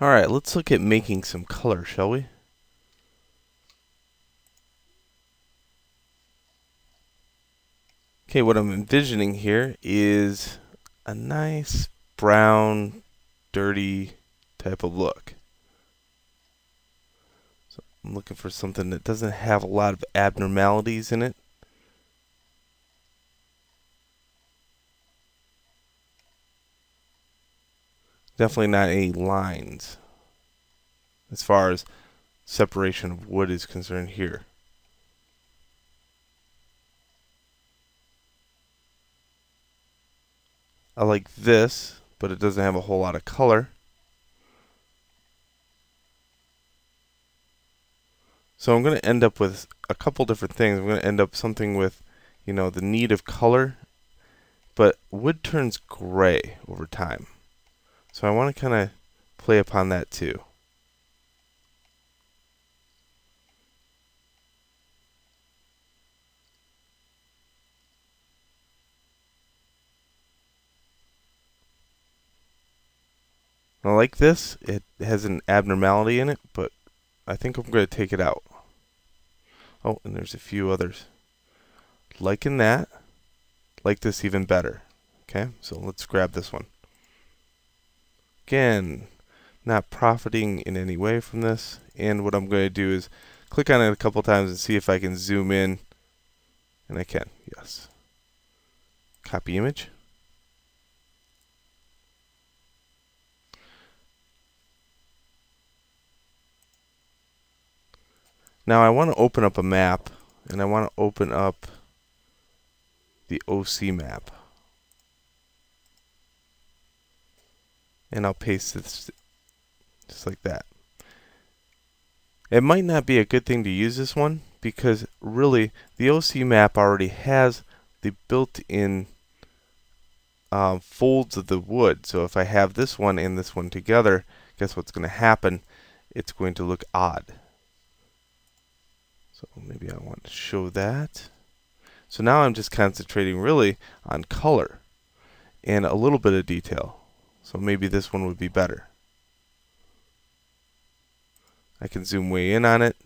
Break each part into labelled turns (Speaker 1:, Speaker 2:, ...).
Speaker 1: Alright, let's look at making some color, shall we? Okay, what I'm envisioning here is a nice brown, dirty type of look. So I'm looking for something that doesn't have a lot of abnormalities in it. Definitely not any lines as far as separation of wood is concerned here. I like this, but it doesn't have a whole lot of color. So I'm going to end up with a couple different things. I'm going to end up something with, the need of color, but wood turns gray over time. So I want to kind of play upon that too. I like this. It has an abnormality in it, but I think I'm going to take it out. Oh, and there's a few others. Liking that. Like this even better. Okay, so let's grab this one. Again, not profiting in any way from this. And what I'm going to do is click on it a couple times and see if I can zoom in. And I can, yes. Copy image. Now I want to open up a map, and I want to open up the OC map. And I'll paste this just like that. It might not be a good thing to use this one because really the OC map already has the built-in folds of the wood. So if I have this one and this one together, guess what's going to happen? It's going to look odd. So maybe I want to show that. So now I'm just concentrating really on color and a little bit of detail. So maybe this one would be better. I can zoom way in on it.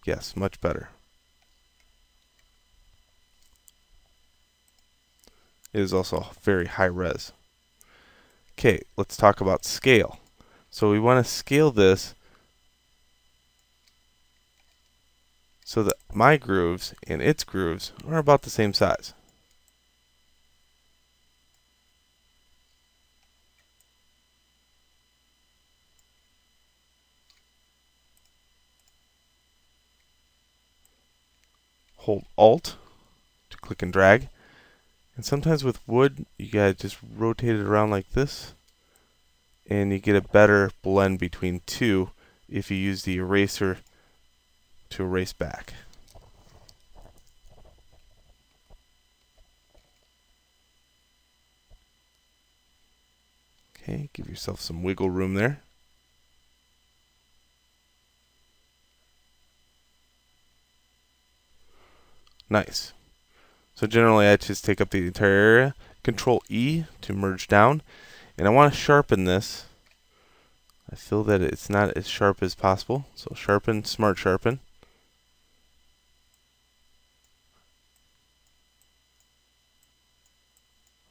Speaker 1: Yes, much better. It is also very high res. Okay, let's talk about scale. So we want to scale this so that my grooves and its grooves are about the same size. Hold Alt to click and drag. And sometimes with wood, you gotta just rotate it around like this, and you get a better blend between two if you use the eraser to erase back. Okay, give yourself some wiggle room there. Nice. So generally I just take up the entire area, Control E to merge down, and I want to sharpen this. I feel that it's not as sharp as possible, so sharpen, smart sharpen.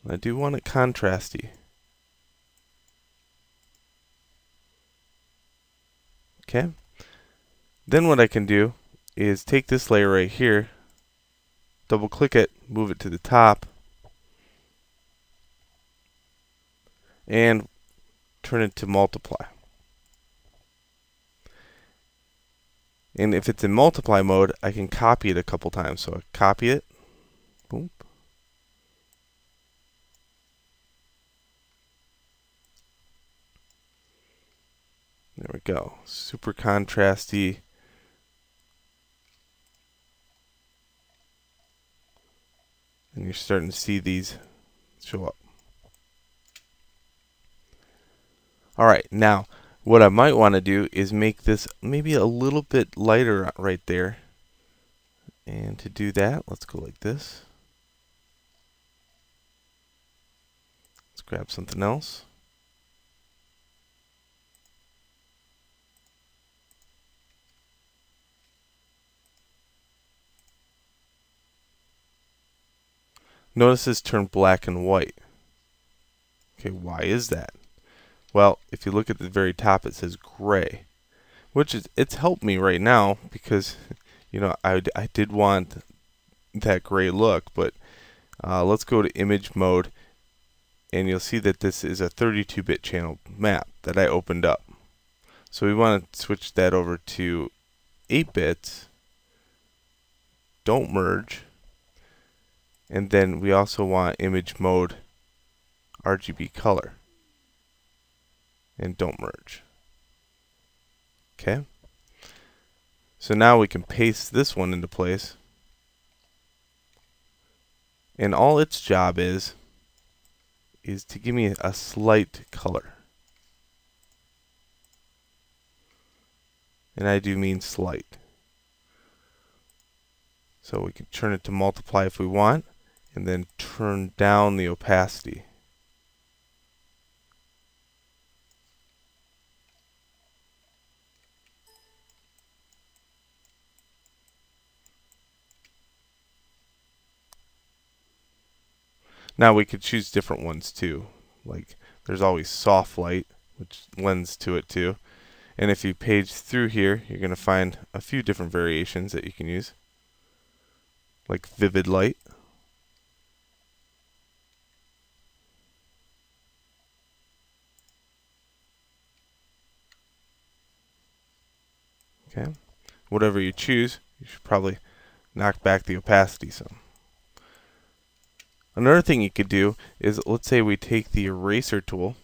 Speaker 1: I do want it contrasty. Okay. Then what I can do is take this layer right here, double click it, move it to the top, and turn it to multiply. And if it's in multiply mode, I can copy it a couple times. So I copy it, boom. There we go. Super contrasty. And you're starting to see these show up. Alright, now what I might want to do is make this maybe a little bit lighter right there. And to do that, let's go like this. grab something else. Notice this turned black and white. Okay, why is that? Well, if you look at the very top, it says gray, which is, it's helped me right now because, you know, I did want that gray look, but let's go to image mode, and you'll see that this is a 32-bit channel map that I opened up. So we want to switch that over to 8 bits, don't merge, and then we also want image mode RGB color, and don't merge. Okay, so now we can paste this one into place, and all its job is to give me a slight color, and I do mean slight. So we can turn it to multiply if we want, and then turn down the opacity. Now we could choose different ones too. Like there's always soft light, which lends to it too. And if you page through here, you're going to find a few different variations that you can use. Like vivid light. Okay. Whatever you choose, you should probably knock back the opacity some. Another thing you could do is, let's say we take the eraser tool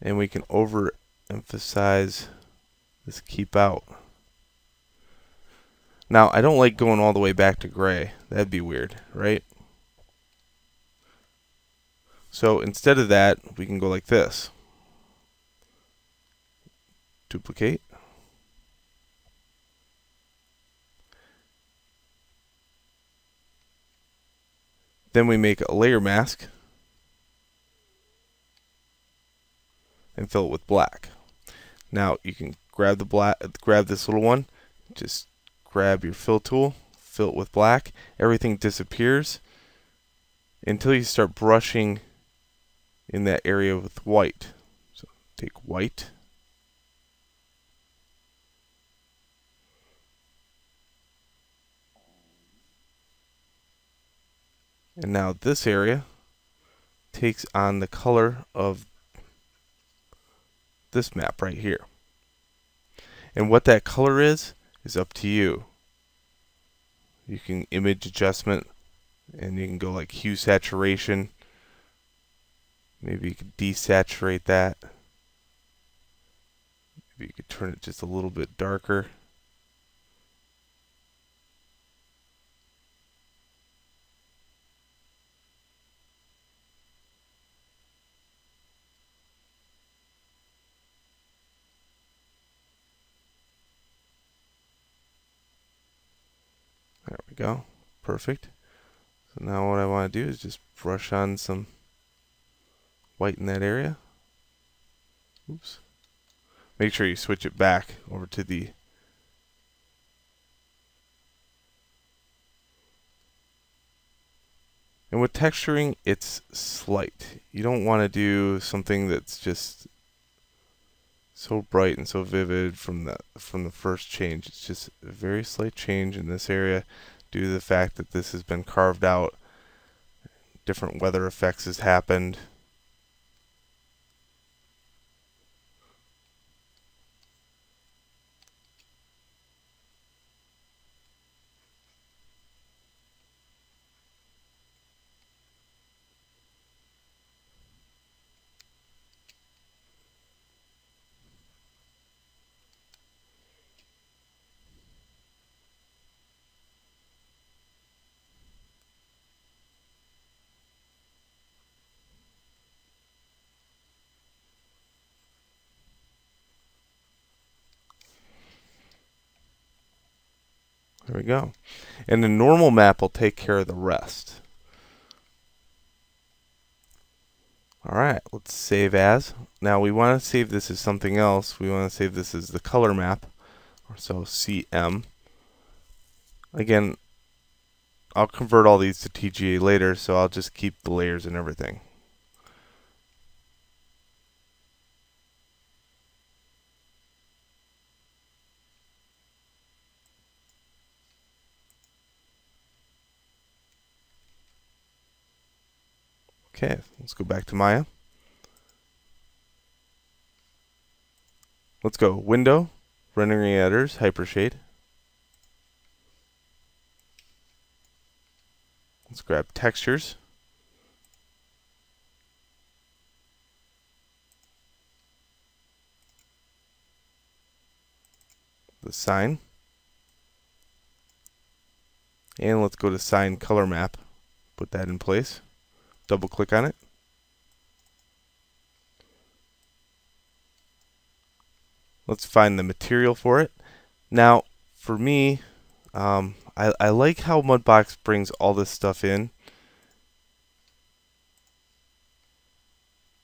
Speaker 1: and we can overemphasize this keep out. Now, I don't like going all the way back to gray. That'd be weird, right? So instead of that, we can go like this. Duplicate. Then we make a layer mask and fill it with black. Now you can grab this little one, just grab your fill tool, fill it with black. Everything disappears until you start brushing in that area with white. So take white, and now this area takes on the color of this map right here. And what that color is up to you. You can image adjustment, and you can go like hue saturation. Maybe you could desaturate that. Maybe you could turn it just a little bit darker. There we go. Perfect. So now what I want to do is just brush on some white in that area. Oops. Make sure you switch it back over to the and with texturing, it's slight. You don't want to do something that's just so bright and so vivid from the first change. It's just a very slight change in this area due to the fact that this has been carved out. Different weather effects has happened. There we go. And the normal map will take care of the rest. Alright, let's save as. Now we want to save this as something else. We want to save this as the color map. So CM. Again, I'll convert all these to TGA later, so I'll just keep the layers and everything. Okay, let's go back to Maya. Let's go Window, Rendering Editors, Hypershade. Let's grab Textures. The sign. And let's go to Sign Color Map. Put that in place. Double click on it. Let's find the material for it. Now, for me, I like how Mudbox brings all this stuff in.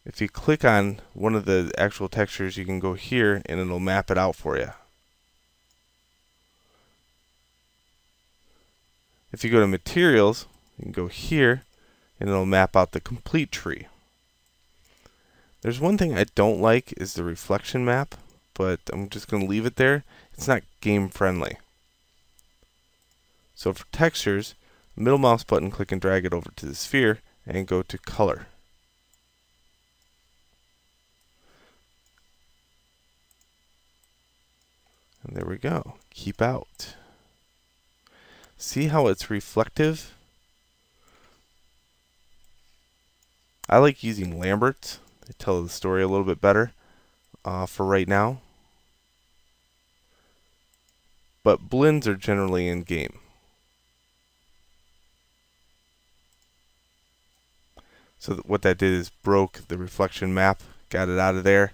Speaker 1: If you click on one of the actual textures, you can go here and it'll map it out for you. If you go to Materials, you can go here and it'll map out the complete tree. There's one thing I don't like is the reflection map, but I'm just going to leave it there. It's not game friendly. So for textures, middle mouse button, click and drag it over to the sphere and go to color. And there we go. Keep out. See how it's reflective? I like using Lamberts. They tell the story a little bit better for right now. But blends are generally in game. So what that did is broke the reflection map, got it out of there,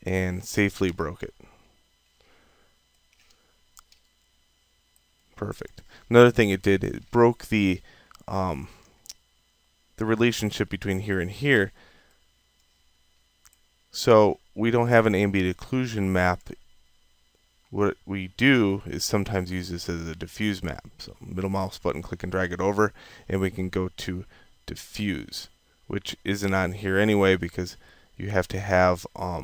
Speaker 1: and safely broke it. Perfect. Another thing it did, it broke the relationship between here and here. So we don't have an ambient occlusion map. What we do is sometimes use this as a diffuse map. So middle mouse button, click and drag it over, and we can go to diffuse, which isn't on here anyway because you have to have a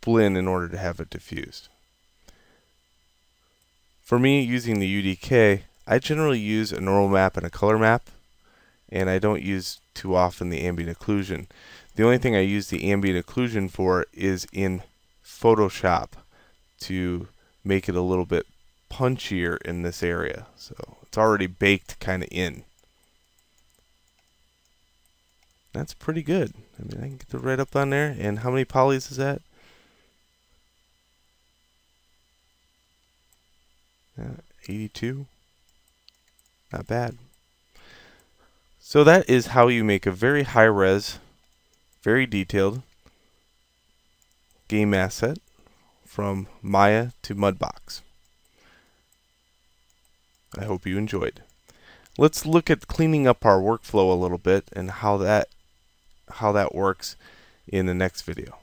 Speaker 1: blend in order to have it diffused. For me, using the UDK, I generally use a normal map and a color map, and I don't use too often the ambient occlusion. The only thing I use the ambient occlusion for is in Photoshop to make it a little bit punchier in this area. So it's already baked kind of in. That's pretty good. I mean, I can get the red up on there. And how many polys is that? 82. Not bad. So that is how you make a very high res, very detailed game asset from Maya to Mudbox. I hope you enjoyed. Let's look at cleaning up our workflow a little bit and how that works in the next video.